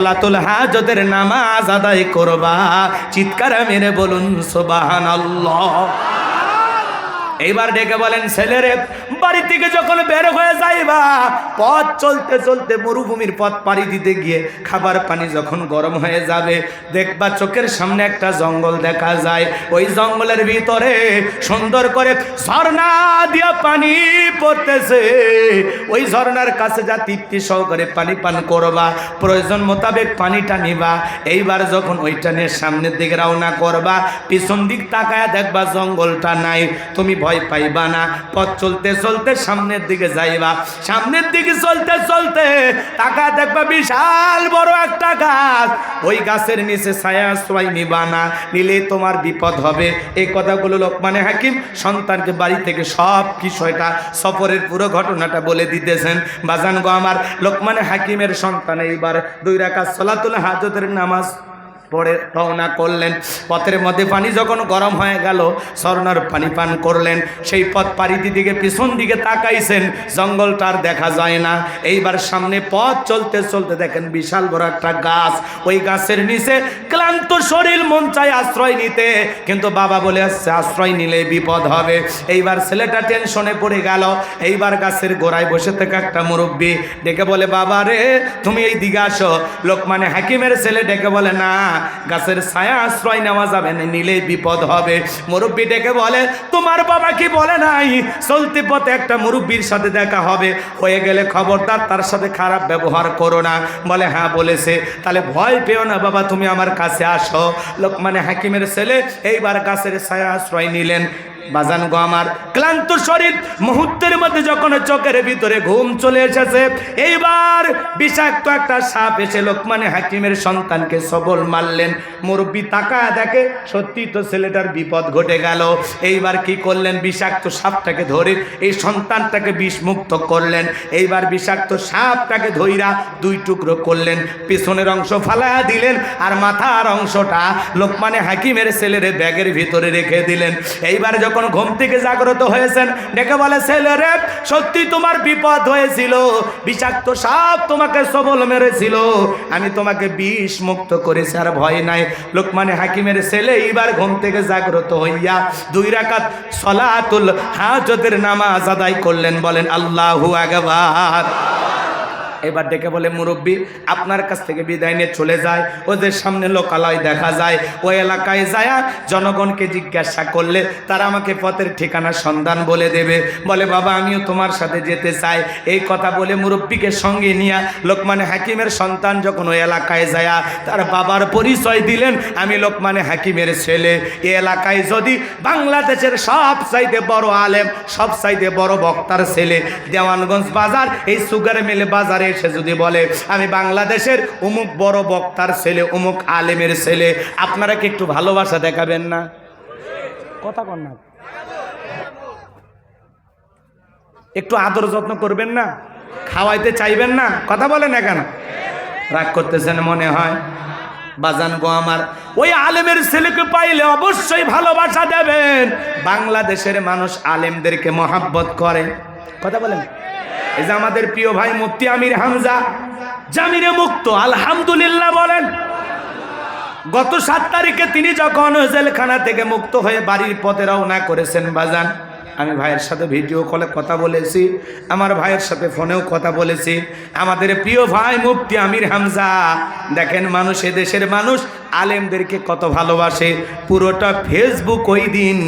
সালাতুল হাজতের নামাজ আদায় করবা, চিৎকার মেরে বলুন সুবহানাল্লাহ। এইবার ডেকে বলেন, ছেলেরে বাড়ি থেকে যখন বের হয়ে যাইবা, পথ চলতে চলতে মরুভূমির পথ পাড়ি দিতে গিয়ে খাবার পানি যখন গরম হয়ে যাবে, দেখবা চোখের সামনে একটা জঙ্গল দেখা যায়। ওই জঙ্গলের ভিতরে সুন্দর করে ঝর্ণা দিয়া পানি পড়তেছে। ওই ঝর্ণার কাছে যা তৃপ্তি সহকারে পানি পান করবা, প্রয়োজন মোতাবেক পানিটা নিবা। এইবার যখন ওইটা নিয়ে সামনের দিকে রওনা করবা, পিছন দিক তাকায়া দেখবা জঙ্গলটা নাই। তুমি ভয় পাইবা না, পথ চলতে চলতে সামনের দিকে যাইবা। সামনের দিকে চলতে চলতে তাকা দেখবা বিশাল বড় একটা গাছ। ওই গাছের নিচে ছায়া আশ্রয় নিবা না, নিলে তোমার বিপদ হবে। এই কথাগুলো লোকমানে হাকিম সন্তানকে বাড়ি থেকে সব বিষয়টা, সফরের পুরো ঘটনাটা বলে দিতেছেন। বাজান গো আমার, লোকমানে হাকিমের সন্তান এইবার 2 রাকাত সালাতুল হাজতের নামাজ পরে রওনা করলেন। পথের মধ্যে পানি যখন গরম হয়ে গেল, ঝর্ণার পানি পান করলেন। সেই পথ পাড়ি দিকে পিছন দিকে তাকাইছেন, জঙ্গলটা আর দেখা যায় না। এইবার সামনে পথ চলতে চলতে দেখেন বিশাল বড় একটা গাছ। ওই গাছের নিচে ক্লান্ত শরীর, মন চায় আশ্রয় নিতে, কিন্তু বাবা বলে আসছে আশ্রয় নিলে বিপদ হবে। এইবার ছেলেটা টেনশনে পড়ে গেল। এইবার গাছের গোড়ায় বসে থেকে একটা মুরব্বী ডেকে বলে, বাবা রে তুমি এই দিকে আসো। লোকমানে হাকিমের ছেলে ডেকে বলে, না, গাছের ছায়া আশ্রয় নেওয়া যাবে না, নিলে বিপদ হবে। মুরব্বী ডেকে বলে, তোমার বাবা কি বলে নাই চলতি পথে একটা মুরব্বীর সাথে দেখা হবে, হয়ে গেলে খবরদার তার সাথে খারাপ ব্যবহার করো না? বলে, হ্যাঁ বলেছে। তাহলে ভয় পেও না বাবা, তুমি আমার কাছে আসো। লোকমানে হাকিমের ছেলে এইবার গাছের ছায়া আশ্রয় নিলেন। বাজান গো আমার, ক্লান্ত শরীর, মুহূর্তের মধ্যে যখন চোখের ভিতরে ঘুম চলে এসেছে, এইবার বিষাক্ত একটা সাপ এসে লোকমানে হাকিমের সন্তানকে সবল মারলেন। মুরব্বী তাকায় দেখে সত্যি তো ছেলেটার বিপদ ঘটে গেল। এইবার কি করলেন, বিষাক্ত সাপটাকে ধরে এই সন্তানটাকে বিষমুক্ত করলেন। এইবার বিষাক্ত সাপটাকে ধইরা 2 টুকরো করলেন, পিছনের অংশ ফালায়া দিলেন, আর মাথার অংশটা লোকমানে হাকিমের ছেলের ব্যাগের ভিতরে রেখে দিলেন। এইবার যখন ঘুম থেকে জাগ্রত হয়েছেন, ডেকে বলে, ছেলেরে সত্যি তোমার বিপদ হয়েছিল, বিষাক্ত সাপ তোমাকে সবল মেরেছিল, আমি তোমাকে বিষ মুক্ত করেছি, আর ভয় নাই। লোকমানে হাকিমের ছেলে এইবার ঘুম থেকে জাগ্রত হইয়া 2 রাকাত সালাতুল হাজতের নামাজ আদায় করলেন। বলেন আল্লাহু আকবার। এবার ডেকে বলে, মুরব্বী আপনার কাছ থেকে বিদায় নিয়ে চলে যায়। ওদের সামনে লোকালয় দেখা যায়। ওই এলাকায় যায় জনগণকে জিজ্ঞাসা করলে তারা আমাকে পথের ঠিকানা সন্ধান বলে দেবে। বলে, বাবা আমিও তোমার সাথে যেতে চাই। এই কথা বলে মুরব্বীকে সঙ্গে নিয়ে লোকমানে হাকিমের সন্তান যখন ওই এলাকায় যায়, তার বাবার পরিচয় দিলেন, আমি লোকমানে হাকিমের ছেলে। এই এলাকায় যদি বাংলাদেশের সব চাইতে বড় আলেম, সব চাইতে বড় বক্তার ছেলে, দেওয়ানগঞ্জ বাজার, এই সুগার মিলে বাজারে এসে যদি বলে আমি বাংলাদেশের অমুক বড় বক্তার ছেলে, অমুক আলেমের ছেলে, আপনারা কি একটু ভালোবাসা দেখাবেন না? কথা কন না, একটু আদর যত্ন করবেন না? খাওয়াইতে চাইবেন না? কথা বলেন না কেন? রাগ করতেছেন মনে হয়। বাজান গো আমার, ওই আলেমের ছেলেকে পাইলে অবশ্যই ভালোবাসা দেবেন। বাংলাদেশের মানুষ আলেমদেরকে মহাব্বত করে। কথা বলেন। এই যে আমাদের প্রিয় ভাই মুফতি আমির হামজা, জামিনে মুক্ত, আলহামদুলিল্লাহ বলেন। গত 7 তারিখে তিনি যখন জেলখানা থেকে মুক্ত হয়ে বাড়ির পথে রওনা করেছেন, বাজান আমি ভাইয়ের সাথে ভিডিও কলে কথা বলেছি, আমার ভাইয়ের সাথে ফোনেও কথা বলেছি। আমাদের প্রিয় ভাই মুফতি আমির হামজা, দেখেন মানুষ, এদেশের মানুষ আলেমদেরকে কত ভালোবাসে। পুরোটা ফেসবুক ওই দিন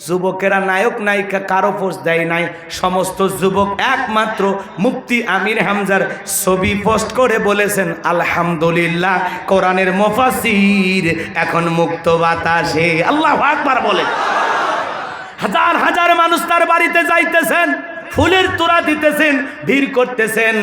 যুবকেরা নায়ক নায়িকা কারো পোস্ট দেয় নাই, সমস্ত যুবক একমাত্র মুফতি আমির হামজার ছবি পোস্ট করে বলেছেন আলহামদুলিল্লাহ, কোরআনের মুফাসসির এখন মুক্ত বাতাসে। আল্লাহু আকবার বলে। হাজার হাজার মানুষ তার বাড়িতে যাইতেছেন, ফুলের তোড়া দিতেছেন, ভিড় করতেছেন।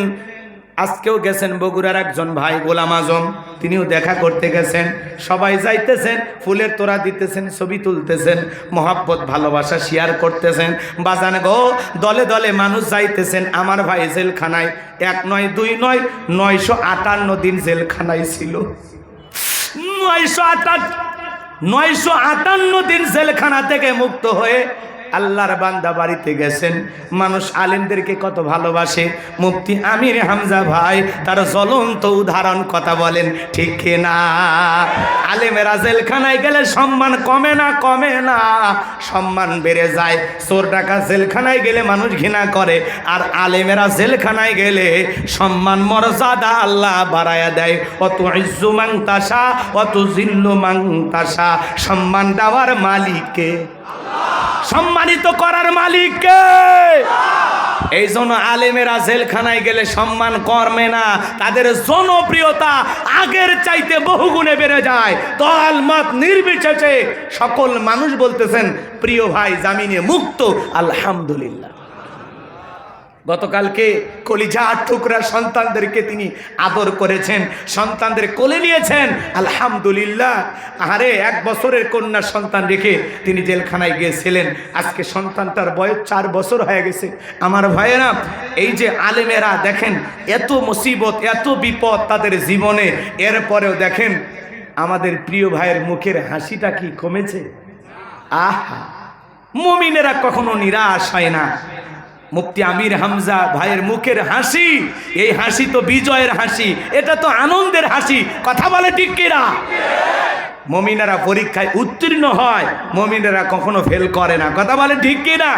আজকেও গেছেন বগুড়ার একজন ভাই গোলাম আজম, তিনিও দেখা করতে গেছেন। সবাই যাইতেছেন, ফুলের তোড়া দিতেছেন, ছবি তুলতেছেন, মহাব্বত ভালোবাসা শেয়ার করতেছেন। বাজান গো, দলে দলে মানুষ যাইতেছেন। আমার ভাই জেলখানায় 1 নয় 2 নয় 958 দিন জেলখানায় ছিল। 958 দিন জেলখানা থেকে মুক্ত হয়ে আল্লাহর বান্দা বাড়িতে গেছেন, মানুষ আলেমদেরকে কত ভালোবাসে। মুফতি আমির হামজা ভাই তার জ্বলন্ত উদাহরণ, কথা বলেন ঠিক কিনা? আলেমেরা জেলখানায় গেলে সম্মান কমে না, কমে না, সম্মান বেড়ে যায়। চোর ডাকাত জেলখানায় গেলে মানুষ ঘৃণা করে, আর আলেমেরা জেলখানায় গেলে সম্মান মর্যাদা আল্লাহ বাড়ায়া দেয়। অত ইজ্জু মান তাশা অত জিল্লু মান তাশা, সম্মান দেওয়ার মালিককে, সম্মানিত করার মালিককে। এই জন্য আলেমেরা জেলখানায় গেলে সম্মান কমে না, তাদের জনপ্রিয়তা আগের চাইতে বহুগুণে বেড়ে যায়। দল মত নির্বিশেষে সকল মানুষ বলতেছেন প্রিয় ভাই জামিনে মুক্ত, আলহামদুলিল্লাহ। গতকালকে কলিজার টুকরা সন্তানদেরকে তিনি আদর করেছেন, সন্তানদের কোলে নিয়েছেন, আলহামদুলিল্লাহ। আরে 1 বছরের কন্যা সন্তান রেখে তিনি জেলখানায় গিয়েছিলেন, আজকে সন্তানটার বয়স 4 বছর হয়ে গেছে। আমার ভাইয়েরা, এই যে আলেমেরা দেখেন এত মুসিবত, এত বিপদ তাদের জীবনে, এরপরেও দেখেন আমাদের প্রিয় ভাইয়ের মুখের হাসিটা কি কমেছে? আহা, মুমিনেরা কখনো নিরাশ হয় না। মুফতি আমির হামজা ভাইয়ের মুখের হাসি, এই হাসি তো বিজয়ের হাসি, এটা তো আনন্দের হাসি, কথা বলে ঠিক কিনা? মুমিনেরা পরীক্ষায় উত্তীর্ণ হয়, মুমিনেরা কখনো ফেল করে না, কথা বলে ঠিক কিনা?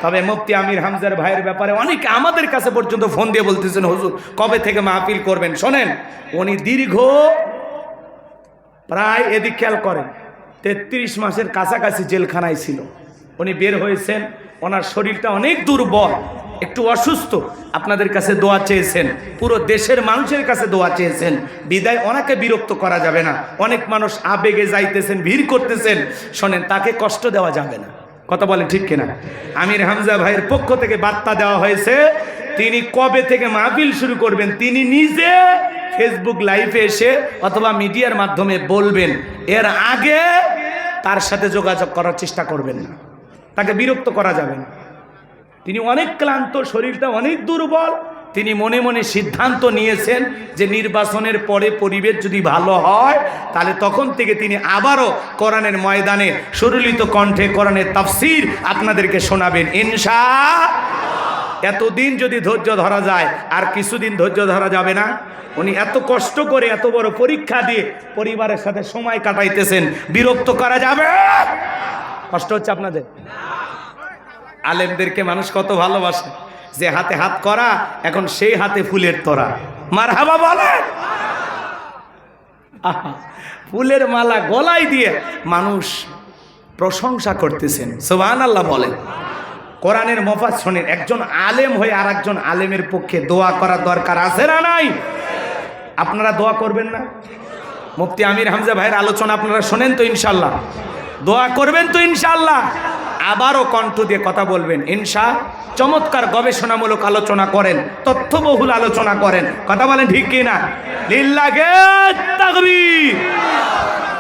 তবে মুফতি আমির হামজার ভাইয়ের ব্যাপারে অনেকে আমাদের কাছে পর্যন্ত ফোন দিয়ে বলতেছেন, হুজুর কবে থেকে মাহফিল করবেন? শোনেন, উনি দীর্ঘ প্রায়, এদিক খেয়াল করেন, 33 মাসের কাছাকাছি জেলখানায় ছিল। উনি বের হয়েছেন, ওনার শরীরটা অনেক দুর্বল, একটু অসুস্থ, আপনাদের কাছে দোয়া চেয়েছেন, পুরো দেশের মানুষের কাছে দোয়া চেয়েছেন। বিদায় ওনাকে বিরক্ত করা যাবে না, অনেক মানুষ আবেগে যাইতেছেন, ভিড় করতেছেন। শোনেন, তাকে কষ্ট দেওয়া যাবে না, কথা বলেন ঠিক কিনা? আমির হামজা ভাইয়ের পক্ষ থেকে বার্তা দেওয়া হয়েছে, তিনি কবে থেকে মাহফিল শুরু করবেন তিনি নিজে ফেসবুক লাইভে এসে অথবা মিডিয়ার মাধ্যমে বলবেন, এর আগে তার সাথে যোগাযোগ করার চেষ্টা করবেন না, তাকে বিরক্ত করা যাবে না। তিনি অনেক ক্লান্ত, শরীরটা অনেক দুর্বল, তিনি মনে মনে সিদ্ধান্ত নিয়েছেন যে নির্বাচনের পরে পরিবেশ যদি ভালো হয় তাহলে তখন থেকে তিনি আবারও কোরআনের ময়দানে সুরলিত কণ্ঠে কোরআনের তাফসীর আপনাদেরকে শোনাবেন ইনশাআল্লাহ। এতদিন যদি ধৈর্য ধরা যায়, আর কিছুদিন ধৈর্য ধরা যাবে না। উনি এত কষ্ট করে এত বড় পরীক্ষা দিয়ে পরিবারের সাথে সময় কাটাইতেছেন, বিরক্ত করা যাবে? কষ্ট হচ্ছে আপনাদের? আলেমদেরকে মানুষ কত ভালোবাসে, যে হাতে হাত করা এখন সেই হাতে ফুলের তোড়া, মারহাবা বলে। ফুলের মালা গলায় দিয়ে মানুষ প্রশংসা করতেছেন, সুবহানাল্লাহ বলেন। কোরআনের মফাজ শোনেন, একজন আলেম হয়ে আর একজন আলেমের পক্ষে দোয়া করার দরকার আছে না নাই? আপনারা দোয়া করবেন না? মুফতি আমির হামজা ভাইয়ের আলোচনা আপনারা শোনেন তো ইনশাল্লাহ? দোয়া করবেন তো ইনশাল্লাহ? আবারও কণ্ঠ দিয়ে কথা বলবেন ইনশাআল্লাহ। চমৎকার গবেষণামূলক আলোচনা করেন, তথ্যবহুল আলোচনা করেন, কথা বলেন ঠিক কিনা? লিল্লাহে তাকবীর।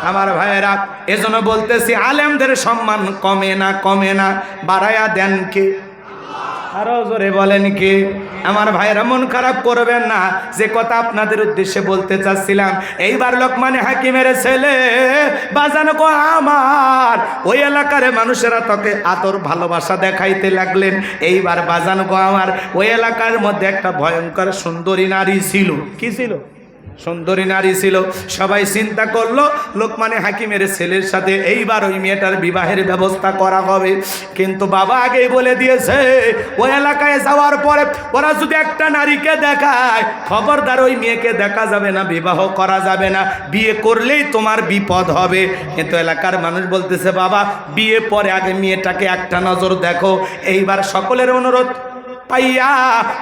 আমার ভাইয়েরা, এজন্য বলতেছি আলেমদের সম্মান কমে না, কমে না, বাড়ায়া দেন কে? আরো জোরে বলেন কে? আমার ভাইয়েরা, মন খারাপ করবেন না, যে কথা আপনাদের উদ্দেশ্যে বলতে চাচ্ছিলাম। এইবার লোকমানে হাকিমের ছেলে বাজান গো আমার, ওই এলাকার মানুষেরা তোকে আদর ভালোবাসা দেখাইতে লাগলেন। এইবার বাজান গো আমার, ওই এলাকার মধ্যে একটা ভয়ঙ্কর সুন্দরী নারী ছিল। কি ছিল? সুন্দরী নারী ছিল। সবাই চিন্তা করলো লোকমানে হাকিমের ছেলের সাথে এইবার ওই মেয়েটার বিবাহের ব্যবস্থা করা হবে। কিন্তু বাবা আগেই বলে দিয়েছে, ওই এলাকায় যাওয়ার পরে ওরা যদি একটা নারীকে দেখায়, খবরদার ওই মেয়েকে দেখা যাবে না, বিবাহ করা যাবে না, বিয়ে করলেই তোমার বিপদ হবে। কিন্তু এলাকার মানুষ বলতেছে, বাবা বিয়ে পরে আগে মেয়েটাকে একটা নজর দেখো। এইবার সকলের অনুরোধ পাইয়া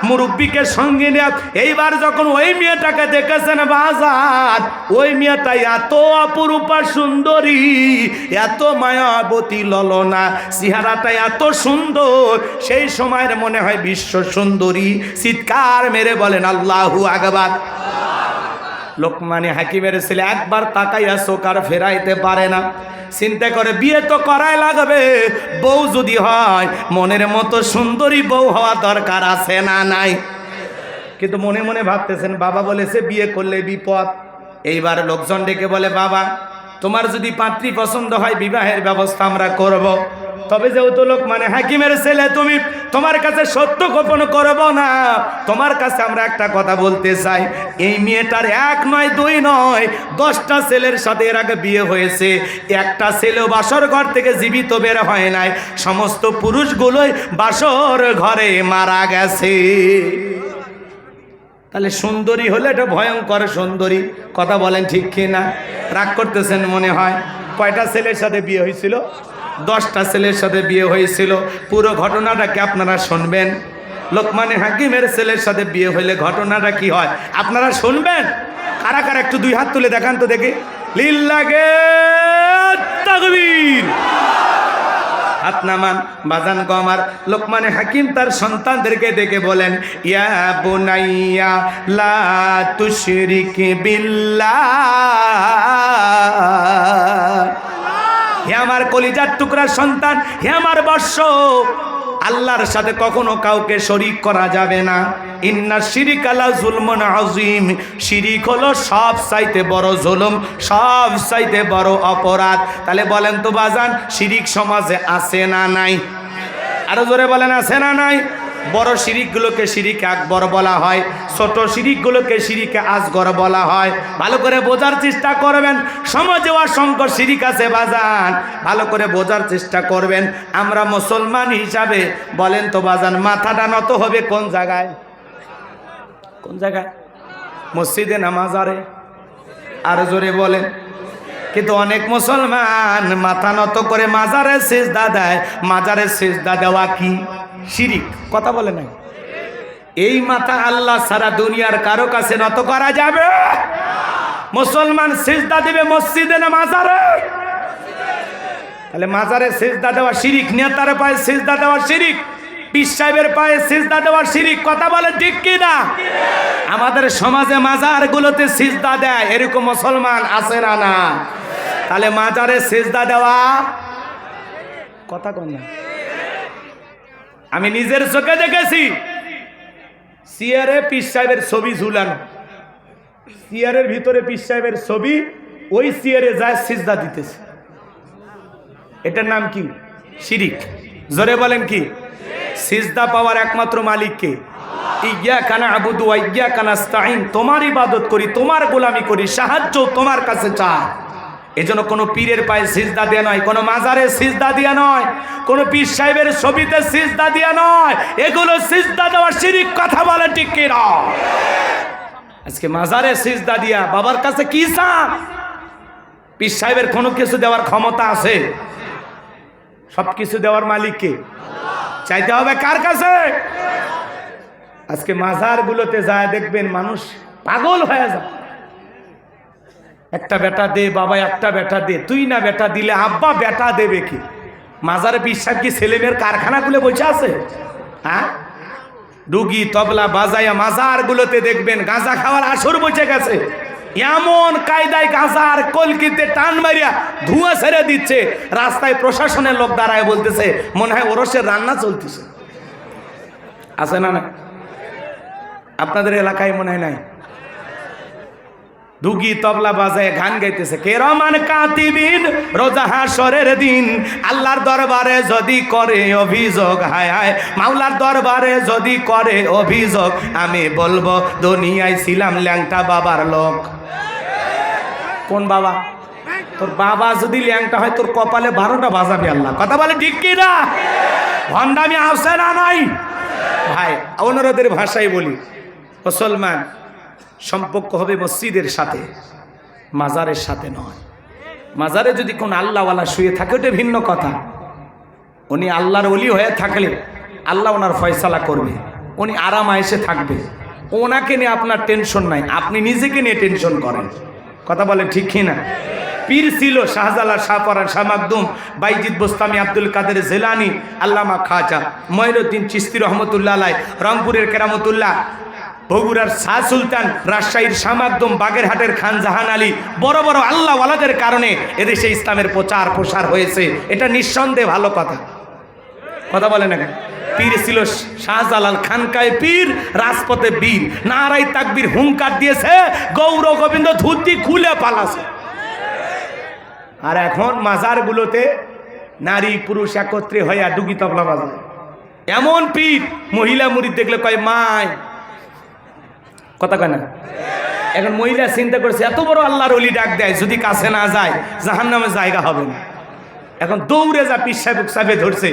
মুরব্বীকে সঙ্গে নিয়ে এইবার যখন ওই মেয়েটাকে দেখেছেন বাজার, ওই মেয়েটা এত অপরূপা সুন্দরী, এত মায়াবতী ললনা, চেহারাটা এত সুন্দর, সেই সময়ের মনে হয় বিশ্ব সুন্দরী। চিৎকার মেরে বলেন আল্লাহু আকবার। লোকমানে হাকিমের ছেলে একবার তাকাইয়া চোখ আর ফেরাইতে পারে না। চিন্তা করে বিয়ে তো করাই লাগবে, বউ যদি হয় মনের মতো সুন্দরী বউ হওয়া দরকার আছে না নাই? কিন্তু মনে মনে ভাবতেছেন, বাবা বলেছে বিয়ে করলে বিপদ। এইবার লোকজন ডেকে বলে, বাবা তোমার যদি পাত্রী পছন্দ হয় বিবাহের ব্যবস্থা আমরা করব। তবে যেহেতু লোকমান হাকিমের ছেলে, তুমি তোমার কাছে সত্য গোপন করব না। তোমার কাছে আমরা একটা কথা বলতে চাই, এই মেয়েটার 1 নয় 2 নয় 10টা ছেলের সাথে এর আগে বিয়ে হয়েছে, একটা ছেলেও বাসর ঘর থেকে জীবিত বের হয় নাই, সমস্ত পুরুষগুলোই বাসর ঘরে মারা গেছে। তাহলে সুন্দরী হলে এটা ভয়ঙ্কর সুন্দরী, কথা বলেন ঠিক কি না? রাগ করতেছেন মনে হয়। কয়টা ছেলের সাথে বিয়ে হয়েছিল? 10টা ছেলের সাথে বিয়ে হয়েছিল। পুরো ঘটনাটাকে আপনারা শুনবেন। লোকমান হাকিমের ছেলের সাথে বিয়ে হইলে ঘটনাটা কি হয় আপনারা শুনবেন। কারা কারা একটু 2 হাত তুলে দেখান তো দেখি। লিল্লাহে তাকবীর। হাত নামান বাজান গো আমার। লোকমান হাকিম তার সন্তানদেরকে দেখে বলেন, ইয়া বুনাইয়া লা তুশরিক বিল্লাহ। হে আমার কলিজার টুকরা সন্তান, হে আমার বর্ষ, আল্লাহর সাথে কখনো কাউকে শরীক করা যাবে না। ইন্না শিরিকা লা যুলমুন আযীম। শিরিক হলো সব চাইতে বড় জুলুম, সব চাইতে বড় অপরাধ। তাহলে বলেন তো বাজান, শিরিক সমাজে আছে না নাই? আরো জোরে বলেন, আছে না নাই? বড় শিরিকগুলোকে শিরিকে আকবর বলা হয়, ছোট শিরিকগুলোকে শিরিকে আসগর বলা হয়। ভালো করে বোঝার চেষ্টা করবেন। সমাজে অসংখ্য শিরিক আছে বাজান, ভালো করে বোঝার চেষ্টা করবেন। আমরা মুসলমান হিসাবে বলেন তো বাজান, মাথাটা নত হবে কোন জায়গায়? কোন জায়গায়? মসজিদে না মাজারে? আরো জোরে বলেন। কিন্তু অনেক মুসলমান মাথা নত করে মাজারে সিজদা দেয়। মাজারে সিজদা দেওয়া কি? শিরিক। কথা বলে নাই? এই মাথা আল্লাহ সারা দুনিয়ার কারো কাছে নত করা যাবে? মুসলমান সিজদা দিবে মসজিদে না মাজারে? তাহলে মাজারে সিজদা দেওয়া শিরিক, নেতার পায়ে সিজদা দেওয়া শিরিক, পীর সাহেবের পায়ে সিজদা দেওয়া শিরিক। কথা বলে ঠিক কি না? আমাদের সমাজে মাজারগুলোতে সিজদা দেয় এরকম মুসলমান আছে না? না। তাহলে মাজারে সিজদা দেওয়া কথা কোন না? আমি নিজের চোখে দেখেছি, চেয়ারে পীর সাহেবের ছবি ঝুলানো, চেয়ারের ভিতরে পীর সাহেবের ছবি, ওই চেয়ারে যায় সিজদা দিতেছে। এটার নাম কি? শিরিক। জোরে বলেন কি? সিজদা পাওয়ার একমাত্র মালিক কে? ইয়্যাকা না'বুদু ওয়া ইয়্যাকা নাস্তাঈন। তোমার ইবাদত করি, তোমার গোলামি করি, সাহায্য তোমার কাছে চাই। এজন্য কোনো পীরের পায়ে সিজদা দেয়া নয়, কোনো মাজারে সিজদা দেয়া নয়, কোনো পীর সাহেবের ছবিতে সিজদা দেয়া নয়। এগুলো সিজদা দেওয়া শিরিক। কথা বলে ঠিক কি না? আজকে মাজারে সিজদা দিয়া বাবার কাছে কি চান? পীর সাহেবের কোনো কিছু দেওয়ার ক্ষমতা আছে? সব কিছু দেওয়ার মালিক কে? চাইতে হবে কার কাছে? আজকে মাজারগুলোতে যায় দেখবেন মানুষ পাগল হয়ে যায়। একটা বেটা দে বাবা, একটা বেটা দে। তুই না বেটা দিলে আব্বা বেটা দেবে কি? মাজারে পীর সাহেব কি ছেলে মেয়ের কারখানা খুলে বসে আছে? হ্যাঁ, ডুগি তবলা বাজায়া মাজারগুলোতে দেখবেন গাঁজা খাওয়ার আসর বসে গেছে। এমন কায়দায় গাঁজার কলকিতে টান মারিয়া ধোঁয়া ছেড়ে দিচ্ছে, রাস্তায় প্রশাসনের লোক দাঁড়ায় বলতেছে মনে হয় ওরসের রান্না চলতেছে। আছে না? না আপনাদের এলাকায় মনে হয় নাই? ডুগি তবলা বাজায় গান গাইতেছে, কেরামান কাতিবিন রোজা হাসরের দিন আল্লাহর দরবারে যদি করে অভিযোগ, হায় হায় মাওলার দরবারে যদি করে অভিযোগ, আমি বলবো দুনিয়ায় ছিলাম ল্যাংটা বাবার লোক। কোন বাবা? তোর বাবা যদি ল্যাংটা হয় তোর কপালে 12টা বাজাবে আল্লাহ। কথা বলে ঠিক কি না? ভণ্ডামি আছে না নাই? ভাই অনুরোধের ভাষায় বলি, মুসলমান সম্পর্ক হবে মসজিদের সাথে, মাজারের সাথে নয়। মাজারে যদি কোন আল্লাহওয়ালা শুয়ে থাকে ওটা ভিন্ন কথা। উনি আল্লাহর ওলি হয়ে থাকলে আল্লাহ ওনার ফয়সালা করবে, উনি আরাম আয়েশে থাকবে, ওনাকে নিয়ে আপনার টেনশন নাই, আপনি নিজেকে নিয়ে টেনশন করেন। কথা বলে ঠিক কি না? পীর ছিল শাহজালাল, শাহপরান, শাহ মাকদুম, বাইজিদ বোস্তামি, আব্দুল কাদের জিলানী, আল্লামা খাজা মঈনুদ্দিন চিশতি রহমতুল্লাহ আলাইহি, রংপুরের কেরামতুল্লাহ, বগুড়ার শাহ সুলতান, রাজশাহীর শাহ মাকদুম, বাগেরহাটের খান জাহান আলী, বড় বড় আল্লাহ ওয়ালাদের কারণে এদেশে ইসলামের প্রচার প্রসার হয়েছে। এটা নিঃসন্দেহে ভালো কথা। কথা বলে না কেন? পীর ছিল শাহজালাল, খানকায় পীর, রাজপথে বীর, নারাই তাকবীর হুঙ্কার দিয়েছে, গৌর গোবিন্দ ধুতি খুলে পালাছে। আর এখন মাজারগুলোতে নারী পুরুষ একত্রে হইয়া ডুগি তবলা বাজায়। এমন পীর মহিলা মুরিদ দেখলে কয় মাই, কথা কয় না। এখন মহিলা চিন্তা করছে এত বড় আল্লাহর ওলি ডাক দেয়, যদি কাছে না যায় জাহান্নামে জায়গা হবে না। এখন দৌড়ে যা পীর সাহেব সাহেবে ধরছে,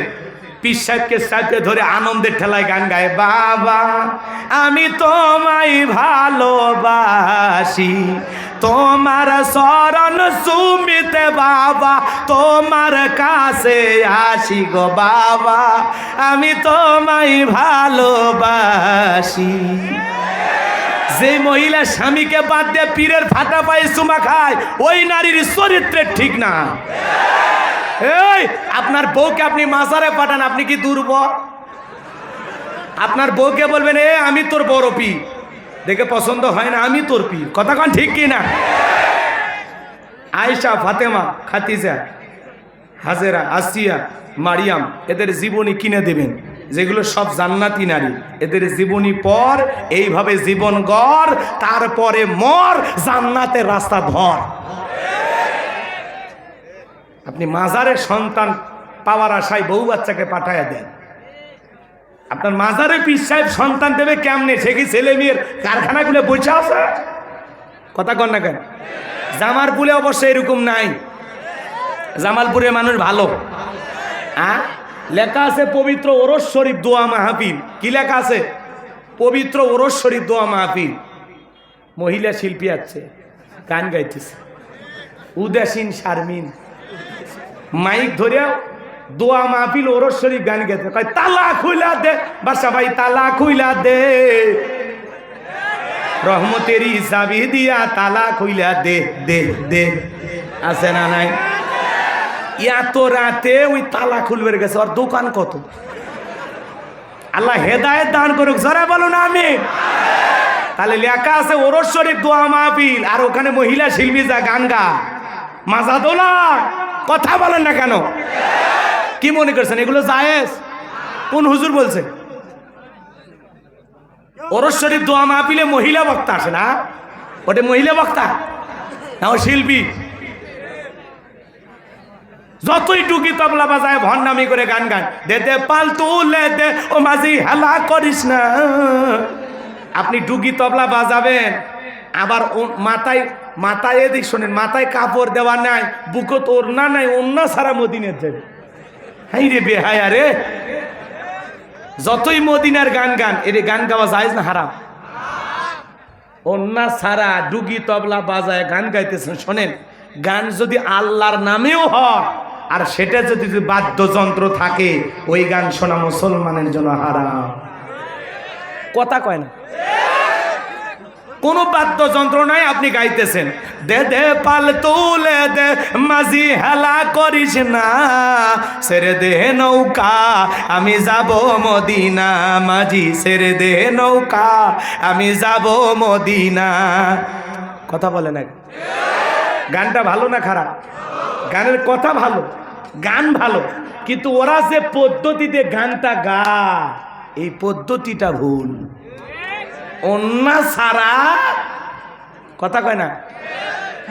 পীর সাহেবকে সাহেবকে ধরে আনন্দের ঠেলায় গান গায়, বাবা আমি তোমায় ভালোবাসি, তোমার শরণ সুমিতে বাবা, তোমার কাছে আসি গো বাবা, আমি তোমায় ভালোবাসি। যে মহিলা স্বামীকে বাদ দিয়ে পীরের ফাটা পায়ে চুমা খায়, ওই নারীর চরিত্রের ঠিক না। এই আপনার বউকে আপনি মাজারে পাঠান, আপনি কি দুর্বল? আপনার বউকে বলবেন এ আমি তোর বড় পীর, দেখে পছন্দ হয় না, আমি তোর পীর, কথা কন ঠিক কি না? আয়েশা, ফাতেমা, খাদিজা, হাজেরা, আসিয়া, মারিয়াম, এদের জীবনী কিনে দেবেন, যেগুলো সব জান্নাতি নারী। এদের জীবনী পর, এইভাবে জীবন গড়, তারপরে মর, জান্নাতের রাস্তা ধর। আপনি মাজারের সন্তান পাওয়ার আশায় বউ বাচ্চাকে পাঠায় দেন। আপনার মাজারে পীর সাহেব সন্তান দেবে কেমনে? সে কি ছেলে মেয়ের কারখানাগুলো বসে আছে? কথা কন না কেন? জামালপুরে অবশ্য এরকম নাই, জামালপুরের মানুষ ভালো। লেখা আছে পবিত্র ওরস শরীফ দোয়া মাহফিল। কি লেখা আছে? পবিত্র ওরস শরীফ দোয়া মাহফিল। মহিলা শিল্পী আছে, গান গাইতেছে, উদাসীন শারমিন মাইক ধরে দোয়া মাহফিল ওরস শরীফ গান গাইতে, কয় তালা খুইলা দে বাসা ভাই, তালা খুইলা দে, রহমতেরই চাবি দিয়া তালা খুইলা দে দে দে। আছে না নাই? এত রাতে ওই তালা খুলবে গেছে, ওর দোকান কত? আল্লাহ হেদায়েত দান করুক, জরা বলো না আমি। তাহলে লেখা আছে ওরস শরীফ দোয়া মাহফিল, আর ওখানে মহিলা শিল্পী যা গান গা, মাজা দোলা। কথা বলেন না কেন? কি মনে করছেন এগুলো জায়েজ? কোন হুজুর বলছে? ওরস শরীফ দোয়া মাহফিলে মহিলা বক্তা আসে না? ওটা মহিলা বক্তা না, ও শিল্পী। যতই টুকি তবলা বাজায় ভণ্ডামি করে গান গান, দে দে পাল তুলে দে ও মাঝি হেলা করিস না। আপনি ডুগি তবলা বাজাবেন, আবার মাথায় মাথায় এদিক শোনেন, মাথায় কাপড় দেওয়া নাই, বুকত ওড়না নাই, ওড়না সারা মদিনের যাবে। হাই রে বেহায়া রে! যতই মদিনার গান গান, এর গান গাওয়া যায় না হারাম? ওড়না সারা ডুগি তবলা বাজায় গান গাইতেছেন। শোনেন, গান যদি আল্লাহর নামেও হয়, আর সেটা যদি বাদ্যযন্ত্র থাকে, ওই গান শোনা মুসলমানের জন্য হারাম। কথা কয় না? কোনো বাদ্যযন্ত্র নাই, আপনি গাইতেছেন, দে দে পাল তুলে দে মাঝি হেলা করিস না, ছেড়ে দে নৌকা আমি যাব মদিনা, মাঝি ছেড়ে দে নৌকা আমি যাব মদিনা। কথা বলে না? গানটা ভালো না খারাপ? গানের কথা ভালো, গান ভালো, কিন্তু ওরা যে পদ্ধতিতে গানটা গা, এই পদ্ধতিটা ভুল। অন্য সারা, কথা কয় না,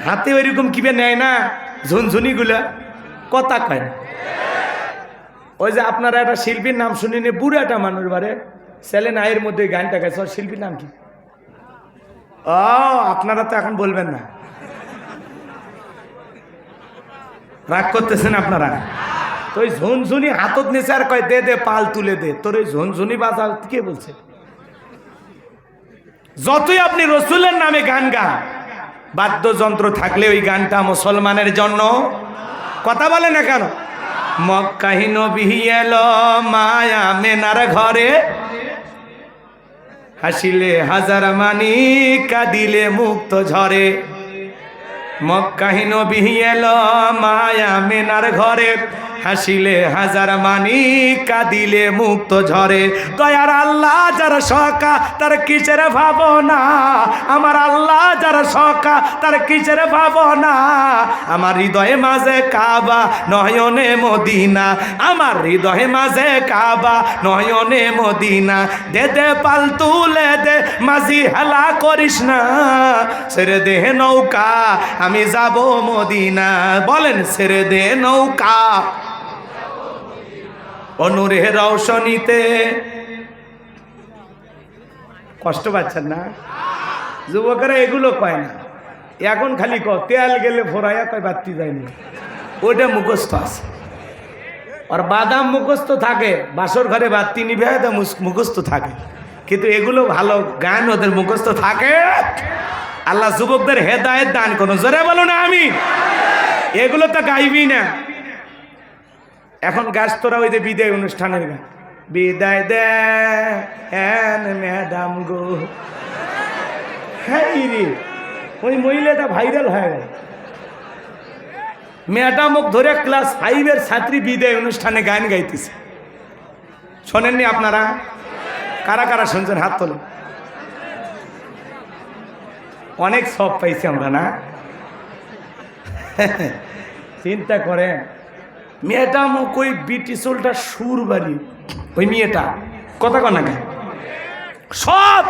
হাতে ওইরকম কিবে নেয় না ঝুনঝুনি গুলা, কথা কয় না। ওই যে আপনারা একটা শিল্পীর নাম শুনিনি, বুড়াটা মানুষ বারে ছেলে না, এর মধ্যে গানটা গাইছে, ওর শিল্পীর নাম কি? ও আপনারা তো এখন বলবেন না, রাগ করতেছেন আপনারা। তো ওই ঝুনঝুনি হাতত নিচে আর কয় দে দে পাল তুলে দে, তোর ওই ঝুনঝুনি বাজা কে বলছে? যতই আপনি রসুলের নামে গান গান, বাদ্যযন্ত্র থাকলে ওই গানটা মুসলমানের জন্য। কথা বলে না কেন? মক্কায় নবী এলো মায়া মেনার ঘরে, হাসিলে হাজার মানি কাঁদিলে মুক্ত ঝরে। মক্কায় নবী এলো মায়া মেনার ঘরে, হাসিলে হাজার মানি কাঁদিলে মুক্ত ঝরে। দয়ার আল্লাহ যার সকা তার কিসের ভাবনা, আমার আল্লাহ যার সকা তার কিসের ভাবনা। আমার হৃদয়ে মাঝে কাবা নয়নে মদিনা, আমার হৃদয়ে মাঝে কাবা নয়নে মদিনা। দে দে পাল তুলে দে মাঝি হেলা করিস না, ছেড়ে দে নৌকা আমি যাব মদিনা। বলেন ছেড়ে দে নৌকা। ও নূরে রওশনীতে। কষ্ট পাচ্ছেন না? যুবকেরা এগুলো কয় না, এখন খালি তেল গেলে ফোরাইয়া কয় বাতি যায়নি, ওইটা মুখস্থ আছে। আর বাদাম মুখস্থ থাকে, বাসর ঘরে বাতি নিবে তো মুখস্থ থাকে, কিন্তু এগুলো ভালো গান ওদের মুখস্থ থাকে। আল্লাহ যুবকদের হেদায়েত দান করুন, জোরে বলো না আমি। এগুলো তো গাইবি না। এখন গাছ তোরা ওই যে বিদায় অনুষ্ঠানের গান, বিদায় দেন ম্যাডাম গো। হ্যাঁ রে, ওই মহিলাটা ভাইরাল হয়ে গেল। ম্যাডাম ধরে ক্লাস 5-এর ছাত্রী বিদায় অনুষ্ঠানে গান গাইতেছে। শোনেননি আপনারা? কারা কারা শুনছেন হাত তোলেন। অনেক সব পাইছি আমরা না? চিন্তা করেন, ম্যাডাম ওই বিটি চুলটা সুর বাড়ি, ওই মেয়েটা কথা কন না গান সব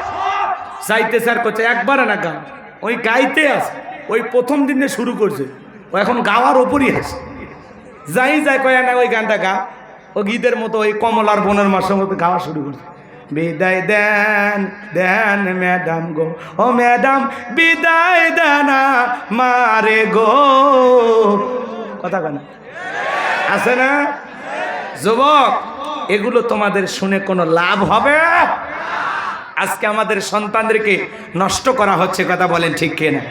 যাইতে স্যার করছে একবার না গান, ওই গাইতে আছে। ওই প্রথম দিনে শুরু করছে, ও এখন গাওয়ার ওপরই আছে। যাই যায় কয় না ওই গানটা গা, ও গীতের মতো ওই কমলার বোনের মাসের মতো গাওয়া শুরু করছে। বিদায় দেন দেন ম্যাডাম গো, ও ম্যাডাম বিদায় দেনা মারে গো। কথা কেন আছে না? যুবক, এগুলো তোমাদের শুনে কোনো লাভ হবে? আজকে আমাদের সন্তানদেরকে নষ্ট করা হচ্ছে, কথা বলেন ঠিক কিনা?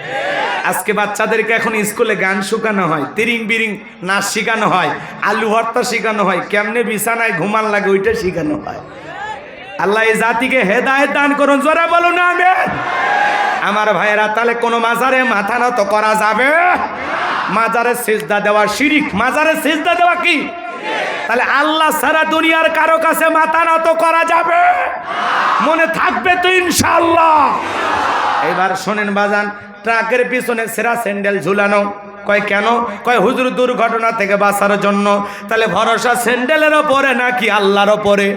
আজকে বাচ্চাদেরকে এখন স্কুলে গান শেখানো হয়, তিরিং বিরিং নাচ শেখানো হয়, আলু ভর্তা শেখানো হয়, কেমনে বিছানায় ঘুমান লাগে ওইটা শেখানো হয়। আল্লাহ এই জাতিকে হেদায়েত দান করুন, জোরে বলুন না আমিন। আমার ভাইয়েরা, তাহলে কোনো মাজারে মাথা নত করা যাবে? মাজারে সিজদা দেওয়া শিরিক। মাজারে সিজদা দেওয়া কি? তাহলে আল্লাহ সারা দুনিয়ার কারো কাছে মাথা নত করা যাবে? মনে থাকবে তো ইনশাআল্লাহ। এবার শোনেন বাজান, ট্রাকের পিছনে সেরা স্যান্ডেল ঝুলানো, কয় কেন? কয় হুজুর দুর্ঘটনা থেকে বাঁচার জন্য। তাহলে ভরসা স্যান্ডেলের ওপরে নাকি আল্লাহর ওপরে?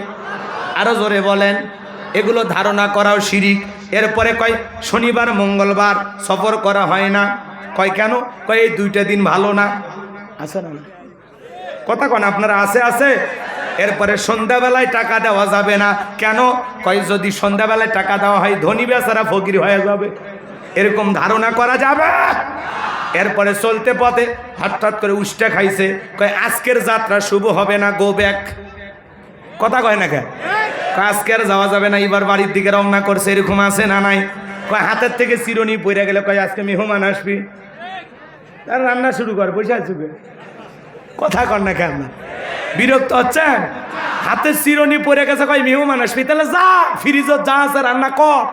আরো জোরে বলেন। এগুলো ধারণা করাও শিরিক। এরপরে কয় শনিবার মঙ্গলবার সফর করা হয় না। কয় কেন? কয় এই 2টা দিন ভালো না। আছে না? কথা কন আপনারা? আছে। এরপরে সন্ধ্যাবেলায় টাকা দেওয়া যাবে না। কেন? কয় যদি সন্ধ্যাবেলায় টাকা দেওয়া হয় ধনী বেচারা ফকির হয়ে যাবে, এরকম ধারণা করা যাবে। এরপরে চলতে পথে হঠাৎ করে উষ্টা খাইছে, কয় আজকের যাত্রা শুভ হবে না, গো ব্যাক। কথা কয় না কেন? আজকে আর যাওয়া যাবে না, এবার বাড়ির দিকে রওনা করছে, এরকম আছে না নাই? কয় হাতের থেকে চিরুনি পড়ে গেলে, কয় আজকে মেহমান আসবি, তার রান্না শুরু কর, বসে আসবে। কথা কর না কেন? বিরক্ত হচ্ছেন? হাতের চিরুনি পড়ে গেছে, কয় মেহমান আসবি, তাহলে যা ফ্রিজত যা আছে রান্না কর।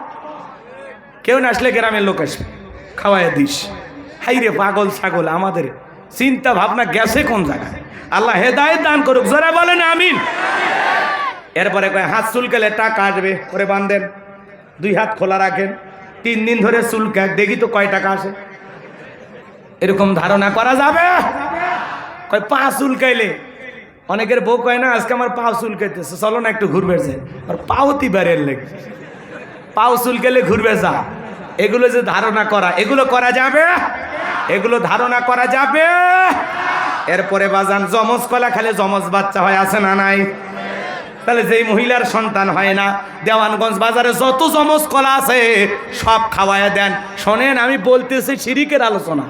কেউ না আসলে গ্রামের লোক আসবে, খাওয়াই দিস। হাই রে পাগল ছাগল, আমাদের চিন্তা ভাবনা গেছে কোন জায়গায়? আল্লাহ হেদায়েত দান করুক, যারা বলেন আমিন। এরপরে কয় হাত চুলকালে টাকা আসবে, করে বাঁধেন, 2 হাত খোলা রাখেন, 3 দিন ধরে চুলকাক, দেখি তো কয় টাকা আসে। এরকম ধারণা করা যাবে? কয় পা চুলকাইলে, অনেকের বউ কয় না আজকে আমার পাও চুলকাইতেছে, চলো না একটু ঘুরবে যায়, আর পাও তিবারের লেগে পাও চুলকাইলে ঘুরবে যা। এগুলো যে ধারণা করা, এগুলো করা যাবে? এগুলো ধারণা করা যাবে? এরপরে বাজান জমজ কলা খেলে জমজ বাচ্চা হয়, আছে না নাই? তাহলে যেই মহিলার সন্তান হয় না, দেওয়ানগঞ্জ বাজারে যত জমজ কলা আছে সব খাওয়ায় দেন। শোনেন, আমি বলতেছি শিরিকের আলোচনা,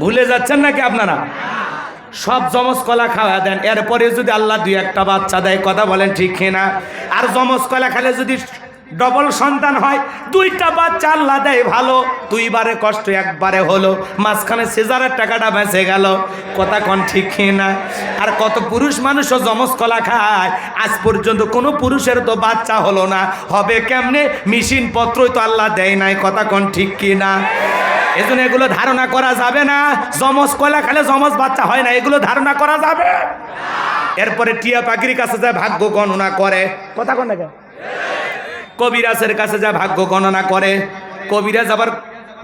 ভুলে যাচ্ছেন নাকি আপনারা? সব জমজ কলা খাওয়া দেন। এরপরে যদি আল্লাহ 2-1টা বাচ্চা দেয়, কথা বলেন ঠিক কিনা? আর জমজ কলা খেলে যদি ডবল সন্তান হয়, 2টা বাচ্চা আল্লাহ দেয়, ভালো, 2বারে কষ্ট 1বারে হলো, মাঝখানে সিজারের টাকাটা বেঁচে গেল। কথা কন ঠিক কিনা? আর কত পুরুষ মানুষও জমজ কলা খায়, আজ পর্যন্ত কোনো পুরুষের তো বাচ্চা হলো না। হবে কেমনে? মেশিন পত্রই তো আল্লাহ দেয় নাই। কথা কন ঠিক কিনা? এজন্য এগুলো ধারণা করা যাবে না। জমজ কলা খেলে জমজ বাচ্চা হয় না, এগুলো ধারণা করা যাবে? এরপরে টিয়া পাখির কাছে যায় ভাগ্য গণনা করে। কথা কন না? কবিরাজের কাছে যা ভাগ্য গণনা করে। কবিরাজ আবার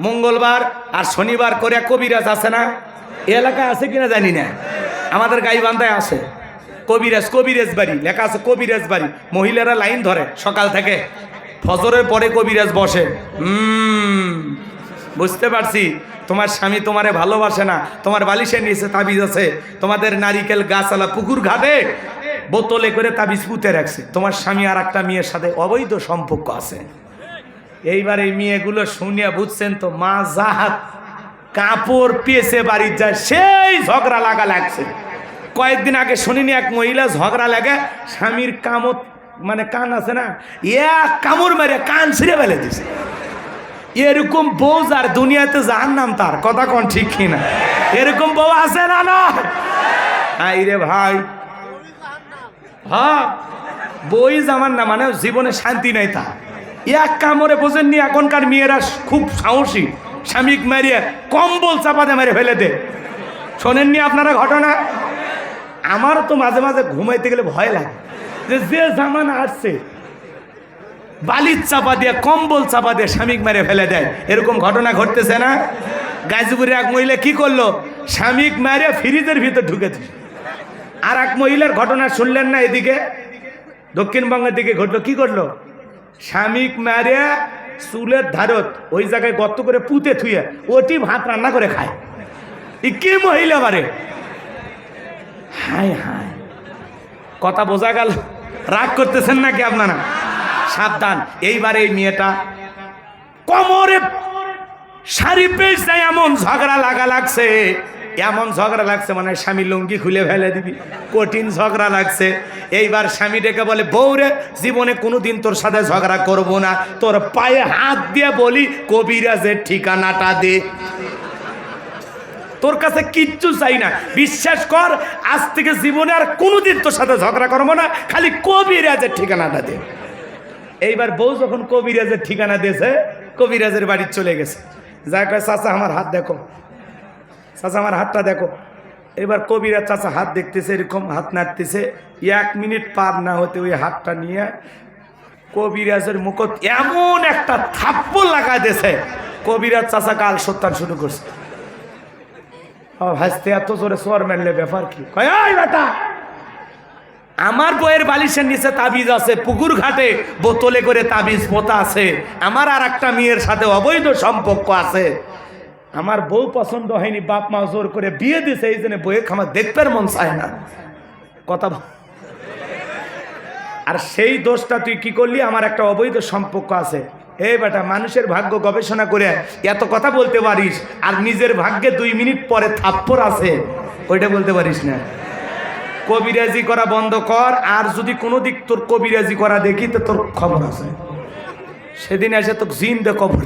মঙ্গলবার আর শনিবার করে, কবিরাজ আছে না? এলাকায় আছে কিনা জানি না, আমাদের গাইবান্ধায় আছে কবিরাজ বাড়ি লেখা আছে, কবিরাজ বাড়ি। মহিলারা লাইন ধরে সকাল থেকে, ফজরের পরে কবিরাজ বসে। বুঝতে পারছি, তোমার স্বামী তোমারে ভালোবাসে না, তোমার বালিশের নিচে তাবিজ আছে, তোমাদের নারিকেল গাছালা পুকুর ঘাটে বোতলে করে তাবিজ পুঁতে রাখছে, তোমার স্বামী আর একটা মেয়ের সাথে অবৈধ সম্পর্ক আছে। এইবার এই মেয়েগুলো শুনিয়া বুঝছেন তো, মা জাহাত কাপড় পেয়েছে বাড়ি যায়, সেই ঝগড়া লাগা লাগছে। কয়েকদিন আগে শুনিনি এক মহিলা ঝগড়া লাগে, স্বামীর কামত মানে কান আছে না, এক কামড় মেরে কান ছিঁড়ে ফেলে দিছে। এরকম বউ যার দুনিয়াতে জাহান্নাম তার, কথা কোন ঠিক কিনা? এরকম বউ আছে না? না রে ভাই, হ্যাঁ বই জামান না মানে জীবনে শান্তি নাই তা। এক কামড়ে বোঝেননি এখনকার মেয়েরা খুব সাহসী, স্বামীক মারিয়ে কম্বল চাপাতে মেরে ফেলে দে। শোনেননি আপনারা ঘটনা? আমারও তো মাঝে মাঝে ঘুমাইতে গেলে ভয় লাগে যে জামানা আসছে, বালির চাপা দিয়ে কম্বল চাপা দিয়ে স্বামীক মেরে ফেলে দেয়। এরকম ঘটনা ঘটতেছে না? গাজীপুরের এক মহিলা কি করলো, স্বামীক মেরে ফ্রিজের ভিতর ঢুকেছে। আর এক মহিলার ঘটনা শুনলেন না, এদিকে দক্ষিণবঙ্গের দিকে ঘটলো, কি করলো, স্বামীক মেরে চুলের ধারত ওই জায়গায় গর্ত করে পুঁতে থুয়ে ওটি ভাত রান্না করে খায়। কি মহিলা বারে, হায় হায়। কথা বোঝা গেল? রাগ করতেছেন নাকি আপনারা? সাবধান। এইবারে এই মেয়েটা কোমরে শাড়ি পেয়েছে, এমন ঝগড়া লাগছে, এমন ঝগড়া লাগছে মানে স্বামী লুঙ্গি খুলে ফেলে দিবি, কঠিন ঝগড়া লাগছে। এইবার স্বামী ডেকে বলে, বউরে জীবনে কোনোদিন তোর সাথে ঝগড়া করব না, তোর পায়ে হাত দিয়ে বলি কবিরাজের ঠিকানাটা দে, তোর কাছে কিচ্ছু চাই না, বিশ্বাস কর আজ থেকে জীবনে আর কোনোদিন তোর সাথে ঝগড়া করবো না, খালি কবিরাজের ঠিকানাটা দে। এইবার বউ যখন কবিরাজের ঠিকানা দিয়েছে, কবিরাজের বাড়ি চলে গেছে। যা কয়, চাচা আমার হাত দেখো, চাচা আমার হাতটা দেখো। এবার কবিরাজ চাচা হাত দেখতেছে, এরকম হাত নাড়তেছে, 1 মিনিট পার না হতে ওই হাতটা নিয়ে কবিরাজের মুখত এমন একটা থাপ্পড় লাগা দিয়েছে, কবিরাজ চাচা কাল সত্যান শুরু করছে। হাসতে এত জোরে সোয়ার মারলে ব্যাপার কি? কয়, ওই বেটা, আমার বইয়ের বালিশের নিচে তাবিজ আছে, পুকুর ঘাটে বোতলে করে তাবিজ পোতা আছে, আমার আর একটা মেয়ের সাথে অবৈধ সম্পর্ক আছে, আমার বউ পছন্দ হয়নি, বাপ মা জোর করে বিয়ে দিছে, এই জন্য বইয়ে আমার দেখতে মন চায় না। কথা আর সেই দোষটা তুই কি করলি, আমার একটা অবৈধ সম্পর্ক আছে। এই বেটা, মানুষের ভাগ্য গবেষণা করে এত কথা বলতে পারিস, আর নিজের ভাগ্যে 2 মিনিট পরে থাপ্পড় আছে ওইটা বলতে পারিস না। কবিরাজি করা বন্ধ কর, আর যদি কোনো দিক তোর কবিরাজি করা দেখি তো তোর খবর আছে। সেদিন এসে তোর জিন দে কবর,